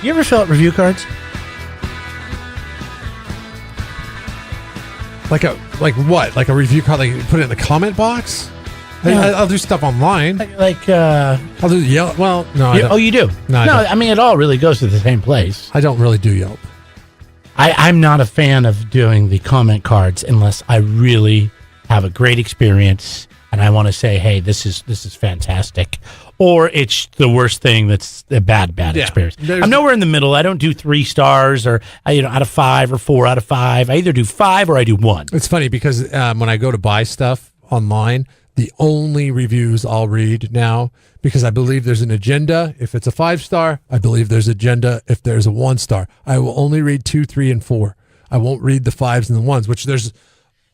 You ever fill out review cards? Like what? Like a review card? Like you put it in the comment box? Yeah. I'll do stuff online. I'll do Yelp. Well, no, I don't. Oh, you do? No, I mean, it all really goes to the same place. I don't really do Yelp. I'm not a fan of doing the comment cards unless I really have a great experience and I want to say, hey, this is fantastic. Or it's the worst thing that's a bad experience. I'm nowhere in the middle. I don't do 3 stars or out of 5 or 4 out of 5. I either do 5 or I do 1. It's funny because when I go to buy stuff online, the only reviews I'll read now, because I believe there's an agenda. If it's a 5-star, I believe there's agenda. If there's a 1-star, I will only read 2, 3, and 4. I won't read the 5s and the 1s, which there's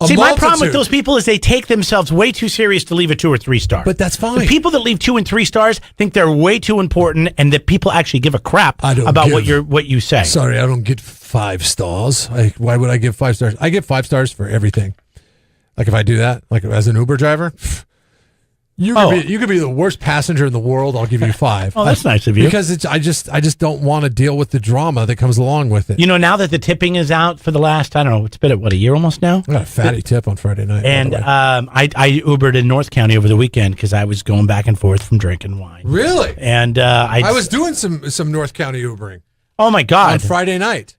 a See, multitude. my problem with those people is they take themselves way too serious to leave a 2 or 3 star. But that's fine. The people that leave 2 and 3 stars think they're way too important and that people actually give a crap about what you say. Sorry, I don't get 5 stars. Why would I give 5 stars? I give 5 stars for everything. Like if I do that, like as an Uber driver, you could be the worst passenger in the world. I'll give you 5. Oh, that's nice of you. Because I just don't want to deal with the drama that comes along with it. Now that the tipping is out for the last, I don't know, it's been a year almost now. I got a fatty tip on Friday night. And I Ubered in North County over the weekend because I was going back and forth from drinking wine. Really? And I was doing some North County Ubering. Oh my God! On Friday night.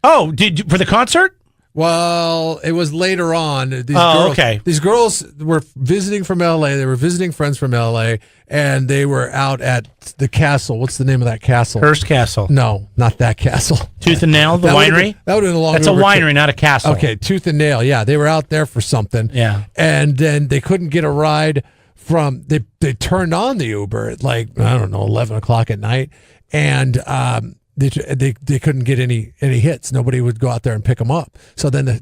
Oh, for the concert? Well, it was later on. Okay. These girls were visiting from L.A. They were visiting friends from L.A., and they were out at the castle. What's the name of that castle? Hearst Castle. No, not that castle. Tooth and Nail, the winery? That would have been a long That's a winery, not a castle. Okay, Tooth and Nail. Yeah, they were out there for something. Yeah. And then they couldn't get a ride from, they turned on the Uber at 11 o'clock at night, and they couldn't get any hits. Nobody would go out there and pick them up. So then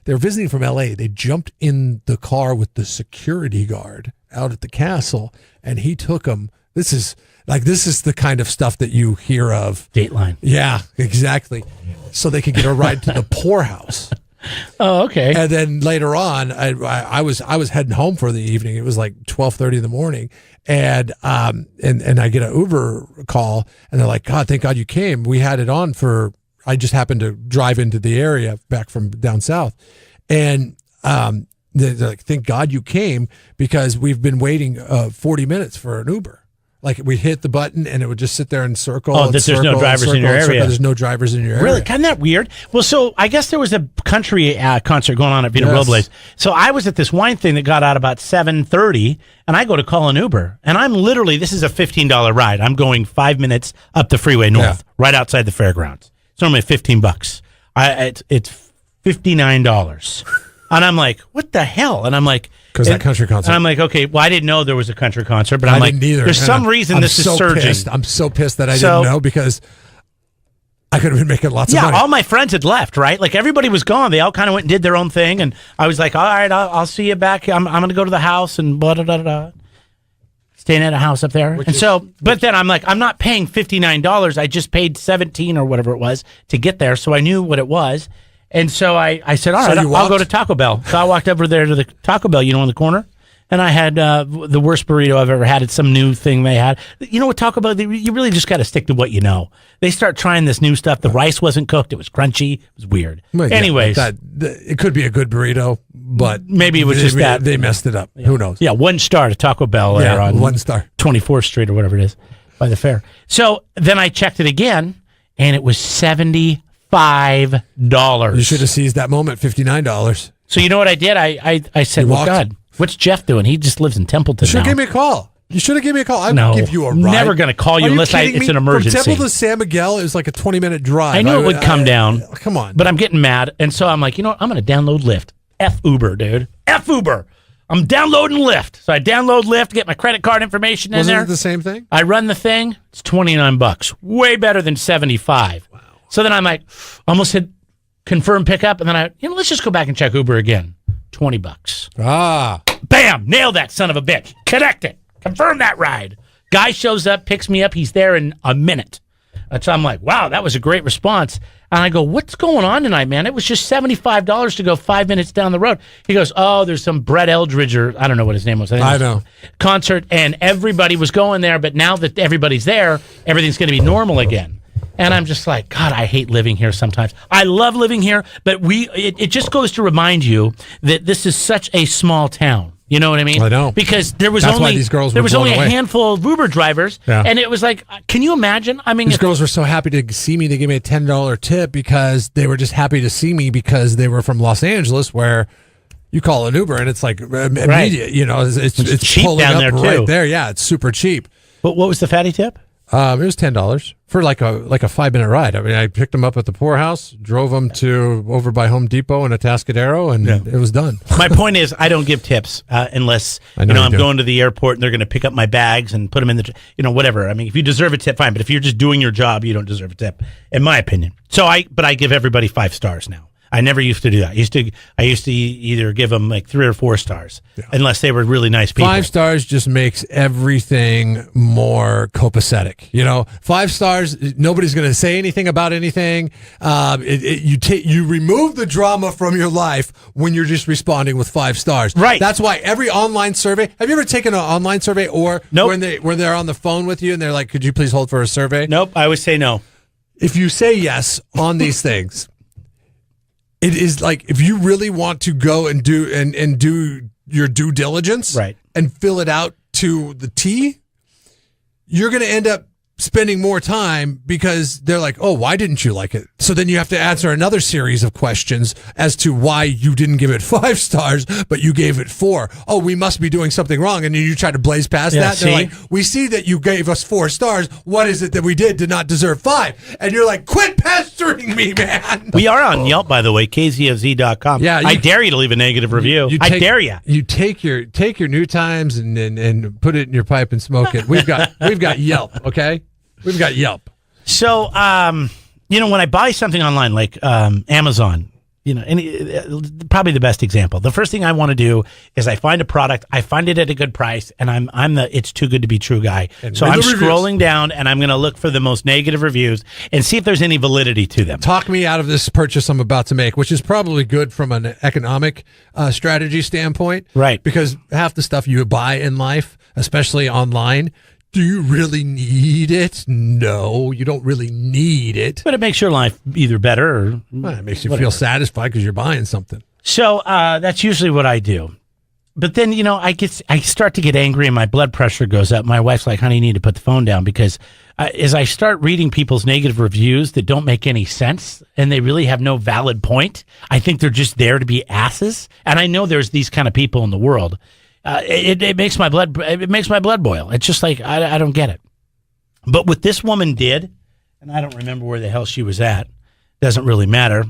they're visiting from LA. They jumped in the car with the security guard out at the castle, and he took them. This is the kind of stuff that you hear of. Dateline. Yeah, exactly. So they could get a ride to the poorhouse. Oh, okay. And then later on, I was heading home for the evening. It was like 12:30 in the morning, and I get an Uber call, and they're like, "God, thank God you came. We had it on for." I just happened to drive into the area back from down south, and they're like, "Thank God you came because we've been waiting 40 minutes for an Uber." Like we'd hit the button and it would just sit there and circle. Oh, there's no drivers in your area. There's no drivers in your area. Really? Kind of that weird. Well, so I guess there was a country concert going on at Vita Robles. So I was at this wine thing that got out about 7:30, and I go to call an Uber, and I'm literally, this is a $15 ride. I'm going 5 minutes up the freeway north, right outside the fairgrounds. It's normally $15. It's $59. And I'm like, what the hell? And I'm like, because that country concert. And I'm like, okay, well, I didn't know there was a country concert, but I'm like, didn't either. There's some reason this is surging. I'm so pissed that I didn't know because I could have been making lots of money. Yeah, all my friends had left, right? Like everybody was gone. They all kind of went and did their own thing, and I was like, all right, I'll see you back. I'm going to go to the house and blah, blah, blah, blah. Staying at a house up there. But then I'm like, I'm not paying $59. I just paid $17 or whatever it was to get there, so I knew what it was. And so I said, all right, I'll go to Taco Bell. So I walked over there to the Taco Bell, in the corner, and I had the worst burrito I've ever had. It's some new thing they had. With Taco Bell, you really just got to stick to what you know. They start trying this new stuff. The rice wasn't cooked. It was crunchy. It was weird. Well, anyways. It could be a good burrito, but maybe it was just that. They messed it up. Yeah. Who knows? Yeah, 1 star to Taco Bell there on 1 star. 24th Street or whatever it is by the fair. So then I checked it again, and it was $75. You should have seized that moment, $59. So you know what I did? I said, well, God, what's Jeff doing? He just lives in Templeton now. You should give me a call. You should have given me a call. I would give you a ride. Never going to call you unless it's an emergency. From Temple to San Miguel, it was like a 20-minute drive. I knew it would come down. Come on. But I'm getting mad. And so I'm like, you know what? I'm going to download Lyft. F Uber, dude. F Uber. I'm downloading Lyft. So I download Lyft, get my credit card information in there. Wasn't it the same thing? I run the thing. It's $29. Way better than $75. Wow. So then I'm like, almost hit confirm pickup. And then let's just go back and check Uber again. $20. Ah. Bam. Nailed that son of a bitch. Connect it. Confirm that ride. Guy shows up, picks me up. He's there in a minute. So I'm like, wow, that was a great response. And I go, what's going on tonight, man? It was just $75 to go 5 minutes down the road. He goes, oh, there's some Brett Eldridge, or I don't know what his name was. I know. Concert, and everybody was going there, but now that everybody's there, everything's going to be normal again. And I'm just like, God, I hate living here sometimes. I love living here, but it just goes to remind you that this is such a small town. You know what I mean? I know. Because there was That's only why these girls there were was blown only a away. handful of Uber drivers, and it was like, can you imagine? I mean, These girls were so happy to see me. They gave me a $10 tip because they were just happy to see me because they were from Los Angeles, where you call an Uber and it's like immediate. You know, it's cheap pulling down up there, right too. there. Yeah, it's super cheap. But what was the fatty tip? It was $10 for like a 5-minute ride. I mean, I picked them up at the poorhouse, drove them to over by Home Depot in Atascadero, and it was done. My point is, I don't give tips unless I'm going to the airport and they're going to pick up my bags and put them in the, whatever. I mean, if you deserve a tip, fine. But if you're just doing your job, you don't deserve a tip, in my opinion. So I give everybody 5 stars now. I never used to do that. I used to either give them like 3 or 4 stars, unless they were really nice people. 5 stars just makes everything more copacetic. 5 stars, nobody's going to say anything about anything. You remove the drama from your life when you're just responding with 5 stars. Right. That's why every online survey. Have you ever taken an online survey, or nope. when they're on the phone with you and they're like, "Could you please hold for a survey?" Nope. I always say no. If you say yes on these things. It is like, if you really want to go and do your due diligence, right, and fill it out to the T, you're going to end up spending more time because they're like, oh, why didn't you like it? So then you have to answer another series of questions as to why you didn't give it 5 stars, but you gave it 4. Oh, we must be doing something wrong. And then you try to blaze past that. See? They're like, we see that you gave us 4 stars. What is it that we did to not deserve 5? And you're like, quit pestering me, man. We are on Yelp, by the way, kzfz.com. Yeah, I dare you to leave a negative review. I dare you. You take your New Times and put it in your pipe and smoke it. We've got Yelp, okay? We've got Yelp. So, when I buy something online, like Amazon, probably the best example. The first thing I want to do is I find a product, I find it at a good price, and I'm the it's too good to be true guy. So I'm scrolling down, and I'm going to look for the most negative reviews and see if there's any validity to them. Talk me out of this purchase I'm about to make, which is probably good from an economic strategy standpoint. Right. Because half the stuff you buy in life, especially online, do you really need it? No, you don't really need it. But it makes your life either better or it makes you feel satisfied because you're buying something. So that's usually what I do. But then, I start to get angry and my blood pressure goes up. My wife's like, honey, you need to put the phone down, because as I start reading people's negative reviews that don't make any sense and they really have no valid point, I think they're just there to be asses. And I know there's these kind of people in the world. It makes my blood boil. It's just like, I don't get it. But what this woman did, and I don't remember where the hell she was at, doesn't really matter.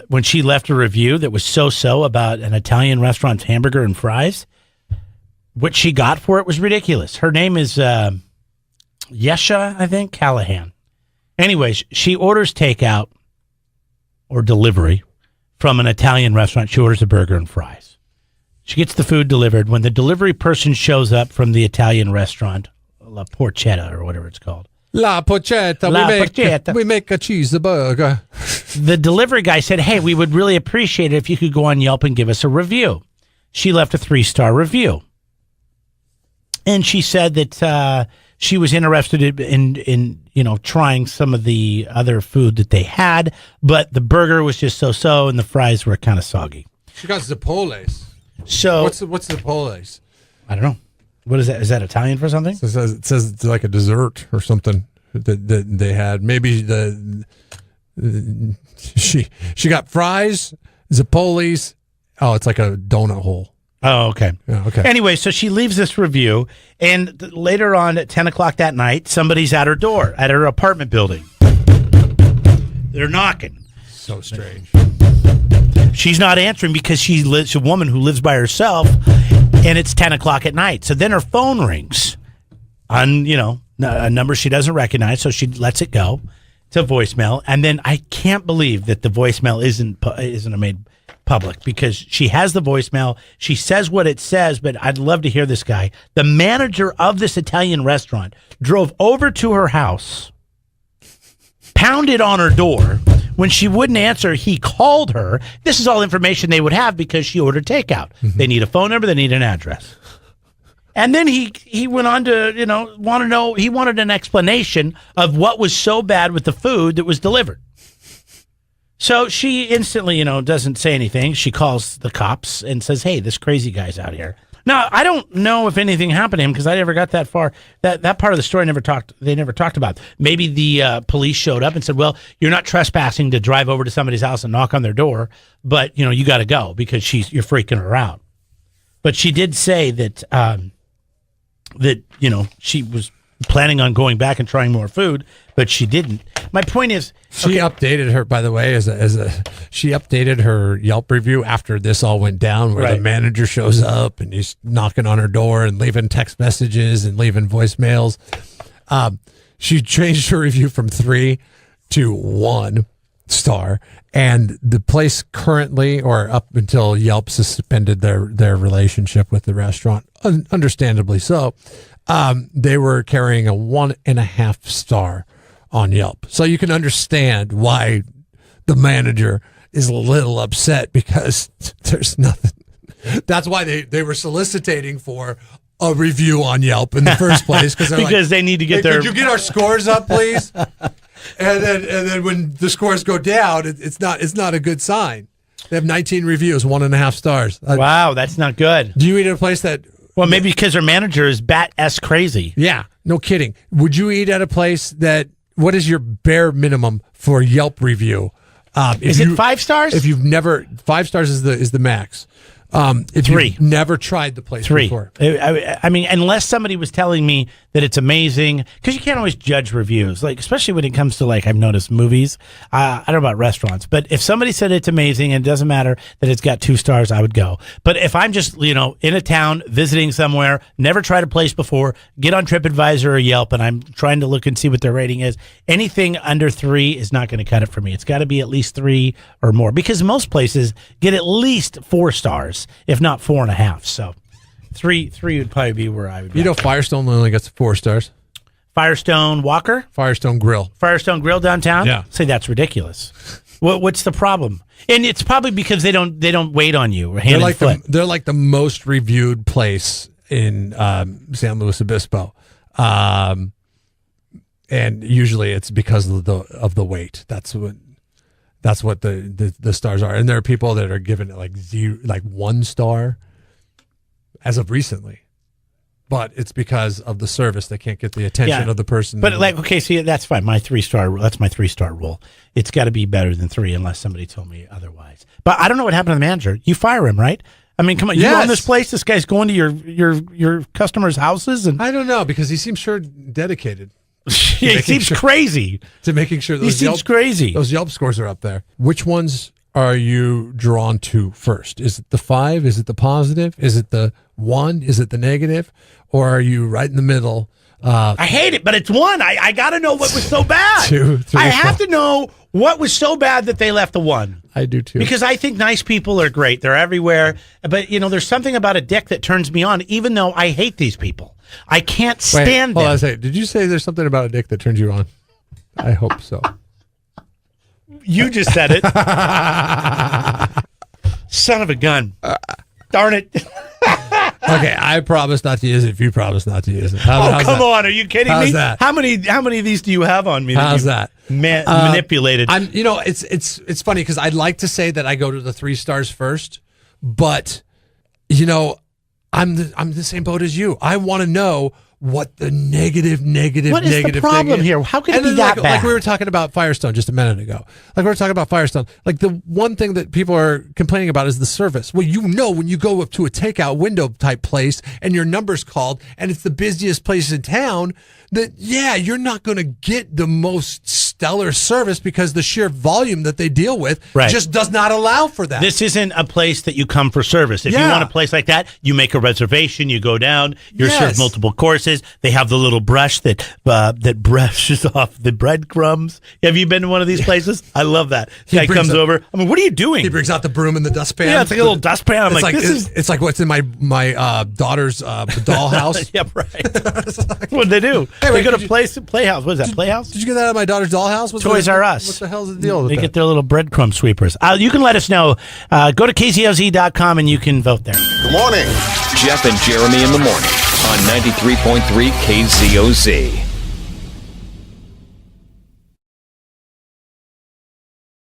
When she left a review that was so about an Italian restaurant's hamburger and fries, what she got for it was ridiculous. Her name is Yesha, I think, Callahan. Anyways, she orders takeout or delivery from an Italian restaurant. She orders a burger and fries. She gets the food delivered. When the delivery person shows up from the Italian restaurant, La Porchetta or whatever it's called. La Porchetta. We make a cheeseburger. The delivery guy said, hey, we would really appreciate it if you could go on Yelp and give us a review. She left a 3-star review. And she said that she was interested in trying some of the other food that they had, but the burger was just so and the fries were kind of soggy. She got Zappoles. So what's Zappoles? I don't know. What is that? Is that Italian for something? It says it's like a dessert or something that they had. Maybe she got fries, Zappoles. Oh, it's like a donut hole. Oh, okay. Yeah, okay. Anyway, so she leaves this review, and later on at 10 o'clock that night, somebody's at her door at her apartment building. They're knocking. So strange. She's not answering because she's a woman who lives by herself, and it's 10 o'clock at night. So then her phone rings on, a number she doesn't recognize, so she lets it go to voicemail. And then I can't believe that the voicemail isn't made public, because she has the voicemail. She says what it says, but I'd love to hear this guy. The manager of this Italian restaurant drove over to her house pounded on her door. When she wouldn't answer, he called her. This is all information they would have because she ordered takeout. They need a phone number. They need an address. And then he went on to, he wanted an explanation of what was so bad with the food that was delivered. So she instantly, doesn't say anything. She calls the cops and says, hey, this crazy guy's out here. Now, I don't know if anything happened to him because I never got that far. That part of the story they never talked about. Maybe the police showed up and said, well, you're not trespassing to drive over to somebody's house and knock on their door, but, you got to go because you're freaking her out. But she did say that, she was planning on going back and trying more food, but she didn't. My point is, she updated her, by the way, she updated her Yelp review after this all went down, where the manager shows up and he's knocking on her door and leaving text messages and leaving voicemails. She changed her review from 3 to 1 star, and the place currently, or up until Yelp suspended their relationship with the restaurant, understandably so, they were carrying a 1.5 star on Yelp. So you can understand why the manager is a little upset, because there's nothing. That's why they were soliciting for a review on Yelp in the first place, because they need to get their. Could you get our scores up, please? and then when the scores go down, it's not a good sign. They have 19 reviews, 1.5 stars. Wow, that's not good. Do you eat at a place that? Well, maybe because their manager is bat-esque crazy. Yeah, no kidding. Would you eat at a place that? What is your bare minimum for Yelp review? Is it 5 stars? If you've never, 5 stars is the max. If 3. You've never tried the place 3. before. I mean, unless somebody was telling me that it's amazing, because you can't always judge reviews, like especially when it comes to, like, I've noticed movies. I don't know about restaurants, but if somebody said it's amazing and it doesn't matter that it's got 2 stars, I would go. But if I'm just, in a town visiting somewhere, never tried a place before, get on TripAdvisor or Yelp, and I'm trying to look and see what their rating is, anything under 3 is not going to cut it for me. It's got to be at least 3 or more, because most places get at least 4 stars. If not 4.5, so 3 would probably be where I would be. Firestone only gets 4 stars. Firestone Walker? Firestone Grill. Firestone Grill downtown? Yeah. Say that's ridiculous. What's the problem? And it's probably because they don't wait on you or hand and foot. They're like the most reviewed place in San Luis Obispo. And usually it's because of the wait. That's what the stars are. And there are people that are giving it like 1 star as of recently. But it's because of the service. They can't get the attention of the person. But see, that's fine. That's my 3-star rule. It's got to be better than 3 unless somebody told me otherwise. But I don't know what happened to the manager. You fire him, right? I mean, come on. Yes. You own this place. This guy's going to your customers' houses, and I don't know, because he seems sure dedicated. he seems crazy to making sure those crazy. Those Yelp scores are up there. Which ones are you drawn to first? Is it the 5? Is it the positive? Is it the 1? Is it the negative? Or are you right in the middle? I hate it, but it's 1. I got to know what was so bad. 2, 3, I have 4. to know what was so bad that they left a 1. I do too. Because I think nice people are great. They're everywhere. But, there's something about a dick that turns me on, even though I hate these people. I can't stand them. Hold on a second. Did you say there's something about a dick that turns you on? I hope so. You just said it. Son of a gun. Darn it. Okay, I promise not to use it if you promise not to use it. How's come on. Are you kidding me? That? How many of these do you have on me? How's that? Manipulated. It's funny because I'd like to say that I go to the 3 stars first, but I'm the same boat as you. I want to know what the negative what is the problem thing is. here? How could it be that bad? Like we were talking about Firestone just a minute ago. Like we were talking about Firestone. Like the one thing that people are complaining about is the service. Well, when you go up to a takeout window type place and your number's called and it's the busiest place in town, that you're not going to get the most stellar service because the sheer volume that they deal with just does not allow for that. This isn't a place that you come for service. If you want a place like that, you make a reservation, you go down, you're served multiple courses. They have the little brush that brushes off the breadcrumbs. Have you been to one of these places? I love that. The guy comes over. I mean, what are you doing? He brings out the broom and the dustpan. Yeah, it's like a little dustpan. I'm like, it's like what's in my daughter's dollhouse. Yeah, right. What'd they do? They go to Playhouse. What is that, Playhouse? Did you get that out of my daughter's dollhouse? Dollhouse? Toys R Us. What the hell's the deal with They that? get their little breadcrumb sweepers. You can let us know. Go to kzoz.com and you can vote there. Good morning. Jeff and Jeremy in the morning on 93.3 KZOZ.